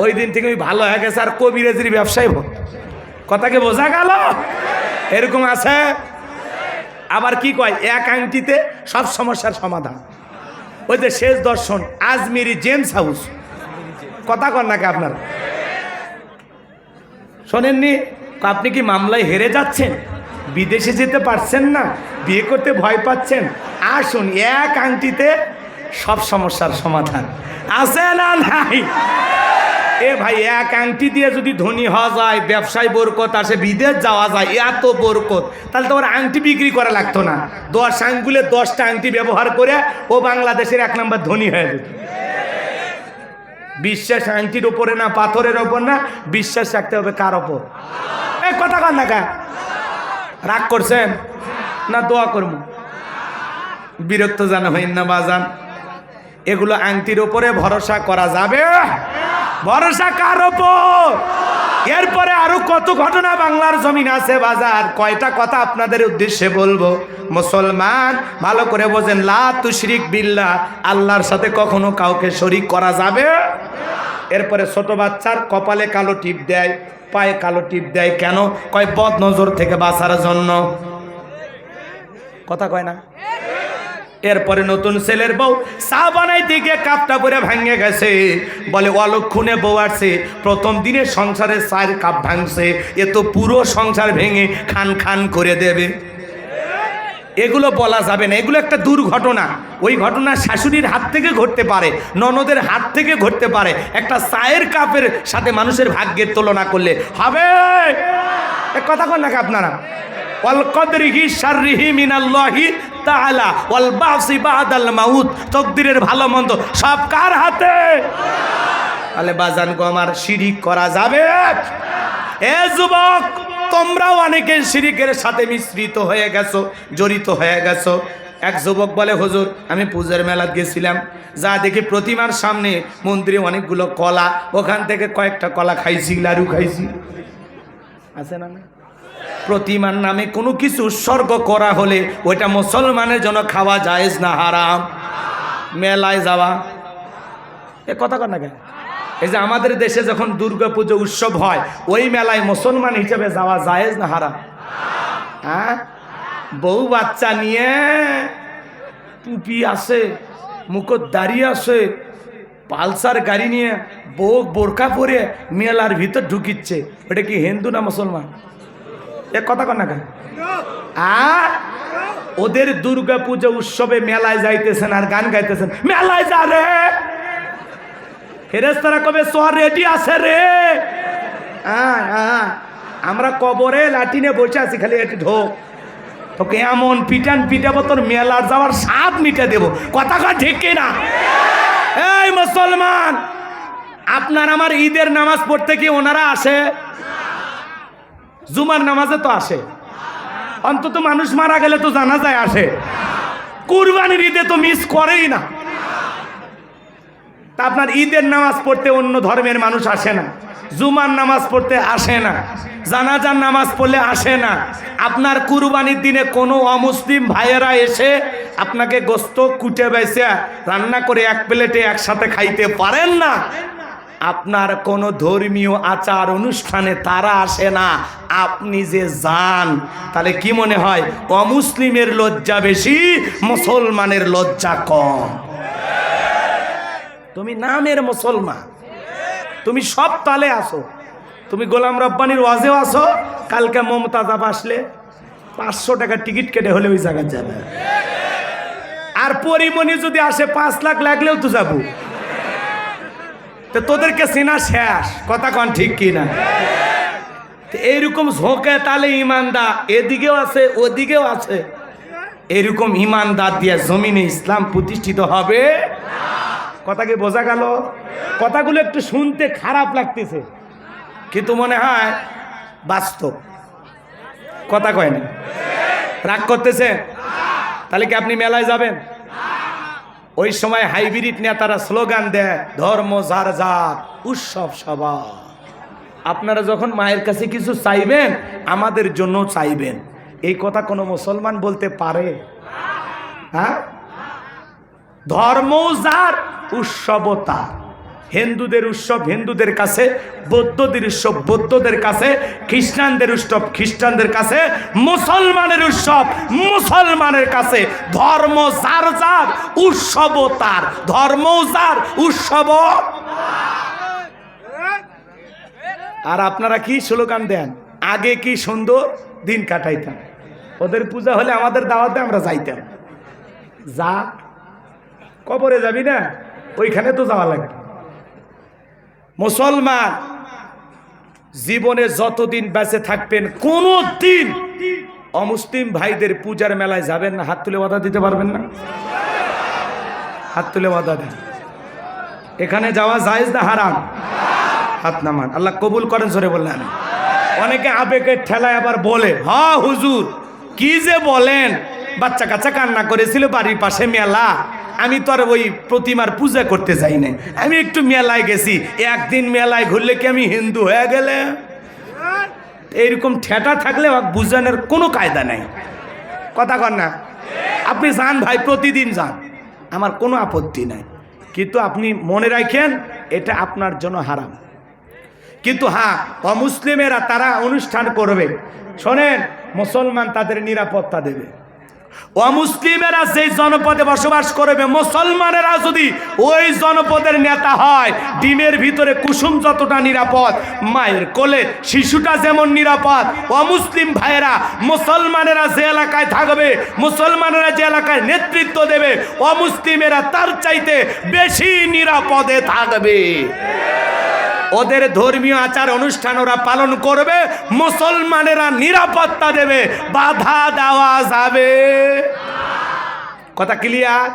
ওই দিন থেকে ওই ভালো হয়ে গেছে, আর কবিরাজির ব্যবসায় ভোগ। কথাকে বোঝা গেল? এরকম আছে। আবার কি কয়, এক আংটিতে সব সমস্যার সমাধান। ওই যে শেষ দর্শন আজমিরি জেমস হাউস, কথা কন নাকি আপনার? শোনেননি? আপনি কি মামলায় হেরে যাচ্ছেন, বিদেশে যেতে পারছেন না, বিয়ে করতে ভয় পাচ্ছেন, আসুন, এক আংটিতে সব সমস্যার সমাধান আছে না নাই? এ ভাই, এক আংটি দিয়ে যদি ধনী হওয়া যায়, ব্যবসায় বরকত আসে, বিদেশ যাওয়া যায়, এত বরকত, তাহলে তো ওর আংটি বিক্রি করা লাগতো না। 10 আঙ্গুলে 10টা আংটি ব্যবহার করে ও বাংলাদেশের 1 নম্বর ধনী হয়ে যেত। বিশ্বাস আংটির ওপরে না, পাথরের ওপর না, বিশ্বাস রাখতে হবে কার ওপর? এই কথা কন না কা? রাগ করছেন না? দোয়া করবো, বিরক্ত জানা হইন না বাজান। এগুলো আংটির ওপরে ভরসা করা যাবে? ভরসা কার ওপর? এরপরে আরো কত ঘটনা বাংলার জমিন আছে বাজার, কয়টা কথা আপনাদের উদ্দেশ্যে বলবো। মুসলমান ভালো করে বোঝেন, লা তুশরিক বিল্লাহ, আল্লাহর সাথে কখনো কাউকে শরীক করা যাবে। এরপরে ছোট বাচ্চার কপালে কালো টিপ দেয়, পায়ে কালো টিপ দেয়, কেন? কয় বদ নজর থেকে বাঁচার জন্য। কথা কয় না? এরপরে নতুন ছেলের বউ চা বানাইতে গিয়ে কাপটা করে ভাঙে গেছে, বলে অলক্ষণে বউ আসছে, প্রথম দিনে সংসারে 4 কাপ ভাঙছে, এ তো পুরো সংসার ভেঙে খান খান করে দেবে। এগুলো বলা যাবে না, এগুলো একটা দুর্ঘটনা। ওই ঘটনা শাশুড়ির হাত থেকে ঘটতে পারে, ননদের হাত থেকে ঘটতে পারে, একটা চায়ের কাপের সাথে মানুষের ভাগ্যের তুলনা করলে হবে? কথা কন নাকি আপনারা? ওয়াল কদরিহি শাররিহি মিনাল্লাহি তাআলা ওয়াল বাসি বাদাল মাউত, তকদিরের ভালো মন্দ সব কার হাতে? তাহলে বাজান গো আমার, শিরিক করা যাবে? এ যুবক, তোমরাও অনেকে শিরকের সাথে মিশ্রিত হয়ে গেছো, জড়িত হয়ে গেছো। এক যুবক বলে, হুজুর আমি পূজার মেলাত গেছিলাম, যা দেখি প্রতিমার সামনে মন্দিরে অনেকগুলো কলা, ওখান থেকে কয়েকটা কলা খাইছি, লাড়ু খাইছি। আছে না? প্রতিমার নামে কোনো কিছু উৎসর্গ করা হলে ওইটা মুসলমানের জন্য খাওয়া জায়েজ না হারাম? মেলায় যাওয়া এ কথা কর না কেন? এই যে আমাদের দেশে যখন দুর্গা পুজো উৎসব হয়, ওই মেলায় মুসলমান হিসেবে যাওয়া জায়েজ না হারাম? হ্যাঁ, বউ বাচ্চা নিয়ে টুপি আছে, মুখত দাঁড়িয়ে আছে, পালসার গাড়ি নিয়ে বউ বোরকা পরে মেলার ভিতর ঢুকিচ্ছে, ওটা কি হিন্দু না মুসলমান? এ কথা কর না কেন? ওদের দুর্গা পুজো উৎসবে মেলায় যাইতেছেন আর গান গাইতেছেন, মেলায় যা রে, ফেরেশতারা কবে সর রেডি আছে রে। আমরা কবরে লাঠিনে বসে আছি, খালি এটি ঢোক, তোকে এমন পিটান পিটাবো তোর মেলার যাওয়ার স্বাদ মিটে দেবো। কথা কথা ঠিক কিনা? এই মুসলমান, আপনার আমার ঈদের নামাজ পড়তে কি ওনারা আসে? জুমার নামাজে তো আসে, অন্তত মানুষ মারা গেলে তো জানাজায় আসে, কুরবানির ঈদে তো মিস করেই না। তা আপনার ঈদের নামাজ পড়তে অন্য ধর্মের মানুষ আসে না, জুমার নামাজ পড়তে আসে না, জানাজার নামাজ পড়লে আসে না। আপনার কুরবানির দিনে কোনো অমুসলিম ভাইয়েরা এসে আপনাকে গোস্ত কুটে বেছে রান্না করে এক প্লেটে একসাথে খাইতে পারেন না। আপনার কোনো ধর্মীয় আচার অনুষ্ঠানে তারা আসে না, আপনি যে যান, তাহলে কি মনে হয় অমুসলিমের লজ্জা বেশি, মুসলমানের লজ্জা কম? তুমি নামের মুসলমান, তুমি সব তালে আসো, তুমি গোলাম রব্বানির ওয়াজেও আসো, কালকে মমতাজ আসলে 500 টাকা টিকিট কেটে হলে ওই জায়গায় যাবে, আর পরিমণি যদি আসে 5 লাখ লাগলেও তো যাবো। তো তোদেরকে চেনা শেষ, কথা কন ঠিক কিনা? এইরকম ঝোঁকে তালে ইমানদার এদিকেও আছে ওদিকেও আছে, এরকম ইমানদার দিয়ে জমিনে ইসলাম প্রতিষ্ঠিত হবে? কথা কি বোঝা গেল? কথাগুলো একটু শুনতে খারাপ লাগতেছে, কিন্তু মনে হয় বাস্তব। কথা কয় না? রাগ করতেছে? তাহলে কি আপনি মেলায় যাবেন? ওই সময় হাইব্রিড নেতারা স্লোগান দেয়, ধর্ম যার যার, উৎসব সবার। আপনারা যখন মায়ের কাছে কিছু চাইবেন, আমাদের জন্য চাইবেন, এই কথা কোনো মুসলমান বলতে পারে? হ্যাঁ, ধর্ম যার, উৎসব তার। হিন্দুদের উৎসব হিন্দুদের কাছে, বৌদ্ধদের উৎসব বৌদ্ধদের কাছে, খ্রিস্টানদের উৎসব খ্রিস্টানদের কাছে, মুসলমানের উৎসব মুসলমানের কাছে। ধর্ম যার যার, উৎসব তার। ধর্ম যার, উৎসব। আর আপনারা কি স্লোগান দেন? আগে কি সুন্দর দিন কাটাইতাম, ওদের পূজা হলে আমাদের দাওয়াতে আমরা যাইতাম। যা, কবরে যাবি না, ওইখানে তো যাওয়া লাগে। মুসলমান জীবনে যতদিন বেঁচে থাকবেন, কোনো দিন অমুসলিম ভাইদের পূজার মেলায় যাবেন না। হাত তুলে ওয়াদা দিতে পারবেন না? হাত তুলে ওয়াদা দেন। এখানে যাওয়া জায়েজ না হারাম? হাত নামান, আল্লাহ কবুল করেন। জোরে বললেন। অনেকে আবেগের ঠেলায় আবার বলে, হ্যাঁ হুজুর কি যে বলেন, বাচ্চা কাচ্চা কান্না করেছিল, বাড়ির পাশে মেলা, আমি তো আর ওই প্রতিমার পূজা করতে যাই না, আমি একটু মেলায় গেছি। একদিন মেলায় ঘুরলে কি আমি হিন্দু হয়ে গেলে? এইরকম ঠেটা থাকলে বুঝানোর কোনো কায়দা নাই। কথা কর না? আপনি যান ভাই, প্রতিদিন যান, আমার কোনো আপত্তি নাই, কিন্তু আপনি মনে রাখেন এটা আপনার জন্য হারাম। কিন্তু হ্যাঁ, অমুসলিমেরা তারা অনুষ্ঠান করবে, শোনেন, মুসলমান তাদের নিরাপত্তা দেবে। অমুসলিমেরা যেই জনপদে বসবাস করবে, মুসলমানেরা যদি ওই জনপদের নেতা হয়, ডিমের ভিতরে কুসুম যতটা নিরাপদ, মায়ের কোলে শিশুটা যেমন নিরাপদ, অমুসলিম ভাইয়েরা মুসলমানেরা যে এলাকায় থাকবে, মুসলমানেরা যে এলাকায় নেতৃত্ব দেবে, অমুসলিমেরা তার চাইতে বেশি নিরাপদে থাকবে। ওদের ধর্মীয় আচার অনুষ্ঠান ওরা পালন করবে, মুসলমানেরা নিরাপত্তা দেবে, বাধা দেওয়া যাবে। কথা ক্লিয়ার?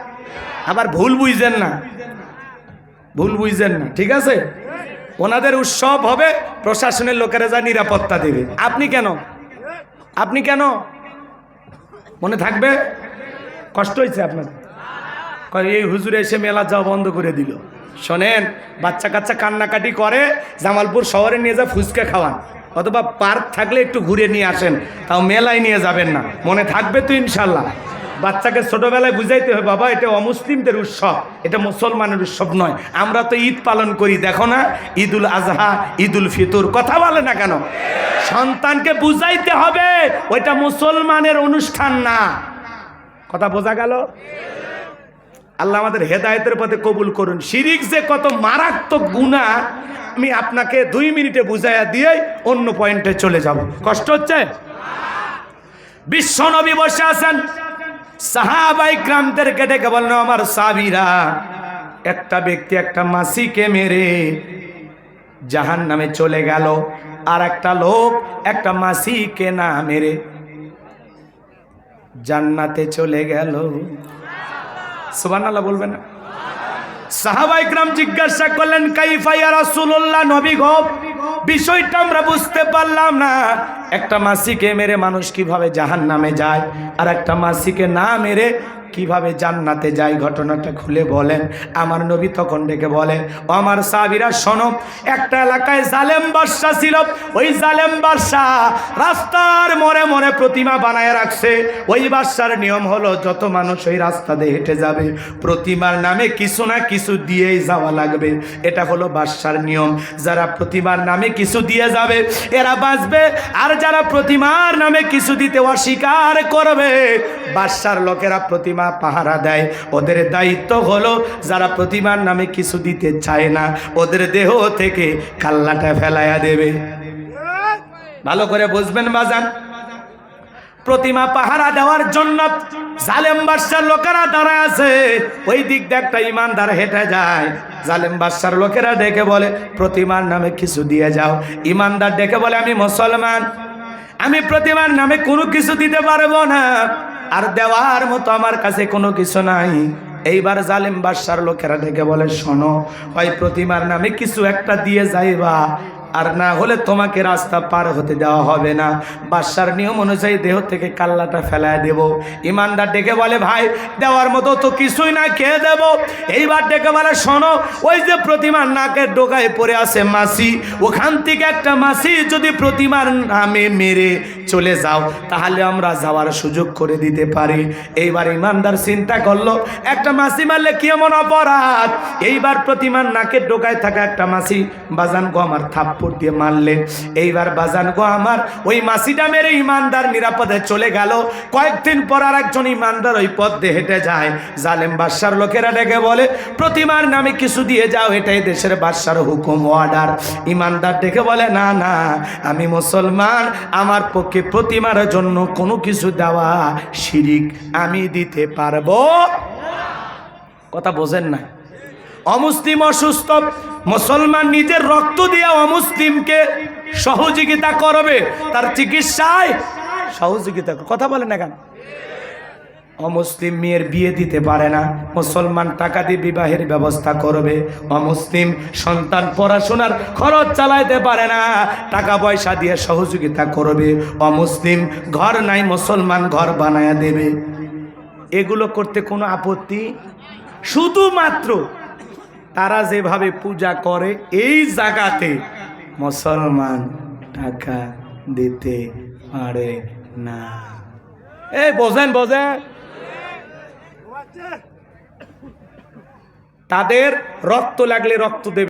আবার ভুল বুঝছেন না, ভুল বুঝছেন না, ঠিক আছে? ওনাদের উৎসব হবে, প্রশাসনের লোকেরা যা নিরাপত্তা দেবে। আপনি কেন মনে থাকবে? কষ্ট হয়েছে আপনার? এই হুজুরে এসে মেলা যাওয়া বন্ধ করে দিল। শোনেন, বাচ্চা কাচ্চা কান্নাকাটি করে, জামালপুর শহরে নিয়ে যা ফুচকা খাওয়ান, অথবা পার্ক থাকলে একটু ঘুরে নিয়ে আসেন, তাও মেলায় নিয়ে যাবেন না। মনে থাকবে তো ইনশাল্লাহ? বাচ্চাকে ছোটবেলায় বুঝাইতে হবে, বাবা এটা অমুসলিমদের উৎসব, এটা মুসলমানের উৎসব নয়। আমরা তো ঈদ পালন করি, দেখো না, ঈদুল আজহা, ঈদুল ফিতর, কথা বলে না কেন? সন্তানকে বুঝাইতে হবে ওইটা মুসলমানের অনুষ্ঠান না। কথা বোঝা গেল? আল্লাহ আমাদের হেদায়েতের পথে কবুল করুন। শিরিক যে কত মারাত্মক গুনাহ আমি আপনাকে 2 মিনিটে বুঝাইয়া দিয়ে অন্য পয়েন্টে চলে যাব। কষ্ট হচ্ছে? বিশ্ব নবী বসে আছেন, সাহাবায়ে কিরামদেরকে ডেকে বললেন, আমার সাহাবীরা, একটা ব্যক্তি একটা মাছিকে মেরে জাহান্নামে চলে গেল, আর একটা লোক একটা মাছিকে না মেরে জান্নাতে চলে গেল। সুবহানাল্লাহ বলবেন না? সাহাবায়ে কিরাম জিজ্ঞাসা করলেন, কাইফা ইয়া রাসূলুল্লাহ, নবী গো, বিষয়টা আমরা বুঝতে পারলাম না। একটা মাছিকে মেরে মানুষ কিভাবে জাহান্নামে যায়, আর একটা মাছিকে না মেরে কিভাবে জান্নাতে যায়, ঘটনাটা খুলে বলেন। আমার নবী তখন ডেকে বলে, ও আমার সাহাবীরা শোনো, একটা এলাকায় জালেম বাদশা ছিল। ওই জালেম বাদশা রাস্তার মোড়ে মোড়ে প্রতিমা বানায় রাখছে। ওই বাদশার নিয়ম হলো, যত মানুষ ওই রাস্তা দিয়ে হেঁটে যাবে, প্রতিমার নামে কিছু না কিছু দিয়েই যাওয়া লাগবে। এটা হলো বাদশার নিয়ম। যারা প্রতিমার নামে কিছু দিয়ে যাবে এরা বাঁচবে, আর যারা প্রতিমার নামে কিছু দিতে অস্বীকার করবে, বাদশার লোকেরা প্রতিমা পাহারা দেয়। ওদের দায়িত্ব হলো, যারা প্রতিমার নামে কিছু দিতে চায় না, ওদের দেহ থেকে কাল্লাটা ফেলাইয়া দেবে। ভালো করে বুঝবেন বাজান, প্রতিমা পাহারা দেওয়ার জন্য জালেম বাদশার লোকেরা দাঁড়ায় আছে। ওই দিক দিয়ে একটা ইমানদার হেঁটে যায়, জালেম বাদশার লোকেরা ডেকে বলে, প্রতিমার নামে কিছু দিয়ে যাও। ইমানদার ডেকে বলে, আমি মুসলমান, আমি প্রতিমার নামে কোনো কিছু দিতে পারবো না, আর দেওয়ার মতো আমার কাছে কোনো কিছু নাই। এইবার জালেম বাদশার লোকেরা ডেকে বলে, শোনো, হয় প্রতিমার নামে কিছু একটা দিয়ে যাইবা, আর না হলে তোমাকে রাস্তা পার হতে দেওয়া হবে না। বাদশার নিয়ম অনুযায়ী দেহ থেকে কাল্লাটা ফেলায় দেব। ইমানদার ডেকে বলে, ভাই দেওয়ার মতো তো কিছুই না, খেয়ে দেব। এইবার ডেকে বলে, শোনো, ওই যে প্রতিমার নাকের ডোকায় পড়ে আছে মাছি, ওখান থেকে একটা মাছি যদি প্রতিমার নামে মেরে চলে যাও, তাহলে আমরা যাওয়ার সুযোগ করে দিতে পারি। এইবার ইমানদার চিন্তা করলো, একটা মাছি মারলে কি এমন অপরাধ? এইবার প্রতিমার নাকের ডোকায় থাকা একটা মাছি বাজান গো আমার থাপ্পড় দিয়ে মারলেন। এইবার বাজান গো আমার ওই মাছিটা মেরে ইমানদার নিরাপদে চলে গেল। কয়েকদিন পর আর একজন ইমানদার ওই পথ দিয়ে হেঁটে যায়। জালেম বাদশার লোকেরা ডেকে বলে, প্রতিমার নামে কিছু দিয়ে যাও, এটাই দেশের বাদশার হুকুম, অর্ডার। ইমানদার ডেকে বলে, না না, আমি মুসলমান, আমার পক্ষে প্রতিমার জন্য কোনো কিছু দেওয়া শিরিক, আমি দিতে পারবো। কথা বোঝেন না? অমুসলিম অসুস্থ, মুসলমান নিজের রক্ত দিয়ে অমুসলিমকে সহযোগিতা করবে, তার চিকিৎসায় সহযোগিতা। কথা বলে না কেন? অমুসলিম মেয়ের বিয়ে দিতে পারে না, মুসলমান টাকা দিয়ে বিবাহের ব্যবস্থা করবে। অমুসলিম সন্তান পড়াশোনার খরচ চালাইতে পারে না, টাকা পয়সা দিয়ে সহযোগিতা করবে। অমুসলিম ঘর নাই, মুসলমান ঘর বানায়া দেবে। এগুলো করতে কোনো আপত্তি? শুধুমাত্র তারা যেভাবে পূজা করে এই জায়গাতে মুসলমান টাকা দিতে পারে না। এই বোঝেন, তাদের রক্ত লাগলে রক্ত দেবে।